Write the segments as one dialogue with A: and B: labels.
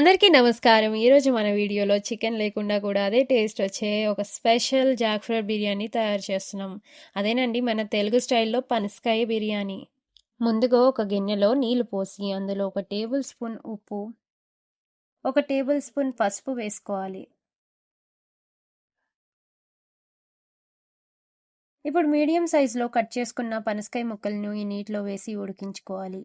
A: అందరికీ నమస్కారం. ఈరోజు మన వీడియోలో చికెన్ లేకుండా కూడా అదే టేస్ట్ వచ్చే ఒక స్పెషల్ జాక్‌ఫ్రై బిర్యానీ తయారు చేస్తున్నాం. అదేనండి మన తెలుగు స్టైల్‌లో పనసకాయ బిర్యానీ. ముందుగా ఒక గిన్నెలో నీళ్లు పోసి అందులో ఒక టేబుల్ స్పూన్ ఉప్పు, ఒక టేబుల్ స్పూన్ పసుపు వేసుకోవాలి. ఇప్పుడు మీడియం సైజులో కట్ చేసుకున్న పనసకాయ ముక్కలను ఈ నీటిలో వేసి ఉడికించుకోవాలి.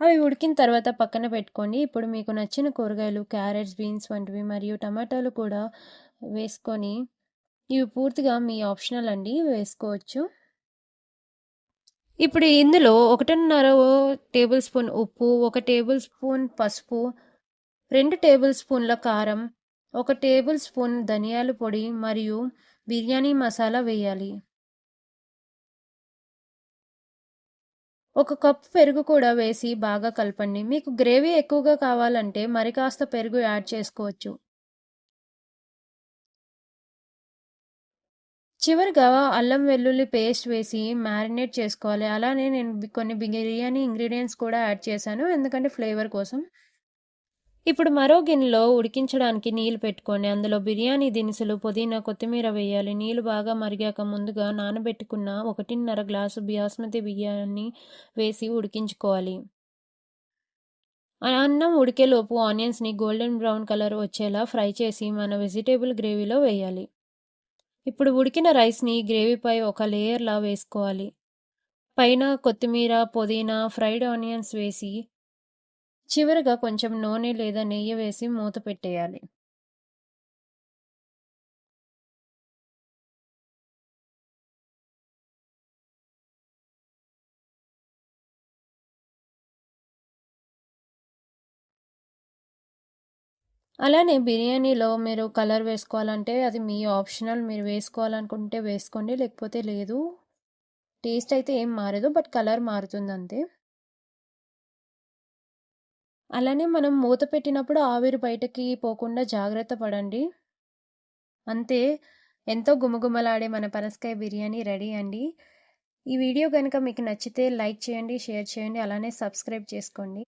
A: అవి ఉడికిన తర్వాత పక్కన పెట్టుకోండి. ఇప్పుడు మీకు నచ్చిన కూరగాయలు క్యారెట్స్, బీన్స్ వంటివి మరియు టమాటాలు కూడా వేసుకొని ఇవి పూర్తిగా మీ ఆప్షనల్ అండి వేసుకోవచ్చు. ఇప్పుడు ఇందులో 1.5 టేబుల్ స్పూన్ ఉప్పు, 1 టేబుల్ స్పూన్ పసుపు, 2 టేబుల్ స్పూన్ల కారం, 1 టేబుల్ స్పూన్ ధనియాల పొడి మరియు బిర్యానీ మసాలా వేయాలి. 1 కప్పు పెరుగు కూడా వేసి బాగా కలపండి. మీకు గ్రేవీ ఎక్కువగా కావాలంటే మరి కాస్త పెరుగు యాడ్ చేసుకోవచ్చు. చివరగా అల్లం వెల్లుల్లి పేస్ట్ వేసి మ్యారినేట్ చేసుకోవాలి. అలానే నేను కొన్ని బిర్యానీ ఇంగ్రీడియెంట్స్ కూడా యాడ్ చేశాను. ఎందుకంటే ఫ్లేవర్ కోసం. ఇప్పుడు మరో గిన్నెలో ఉడికించడానికి నీళ్లు పెట్టుకోండి. అందులో బిర్యానీ దినుసులు, పుదీనా, కొత్తిమీర వేయాలి. నీళ్లు బాగా మరిగాక ముందుగా నానబెట్టుకున్న 1.5 గ్లాసు బాస్మతి బియ్యాన్ని వేసి ఉడికించుకోవాలి. అన్నం ఉడికేలోపు ఆనియన్స్ని గోల్డెన్ బ్రౌన్ కలర్ వచ్చేలా ఫ్రై చేసి మన వెజిటేబుల్ గ్రేవీలో వేయాలి. ఇప్పుడు ఉడికిన రైస్ని గ్రేవీపై ఒక లేయర్లా వేసుకోవాలి. పైన కొత్తిమీర, పుదీనా, ఫ్రైడ్ ఆనియన్స్ వేసి చివరగా కొంచెం నూనె లేదా నెయ్యి వేసి మూత పెట్టేయాలి. అలానే బిర్యానీలో మీరు కలర్ వేసుకోవాలంటే అది మీ ఆప్షనల్. మీరు వేసుకోవాలనుకుంటే వేసుకోండి, లేకపోతే లేదు. టేస్ట్ అయితే ఏం మారదు, బట్ కలర్ మారుతుంది అంతే. అలానే మనం మూత పెట్టినప్పుడు ఆవిరి బయటకి పోకుండా జాగ్రత్త పడండి. అంతే, ఎంతో గుమగుమలాడే మన పనసకాయ బిర్యానీ రెడీ అండి. ఈ వీడియో కనుక మీకు నచ్చితే లైక్ చేయండి, షేర్ చేయండి, అలానే సబ్స్క్రైబ్ చేసుకోండి.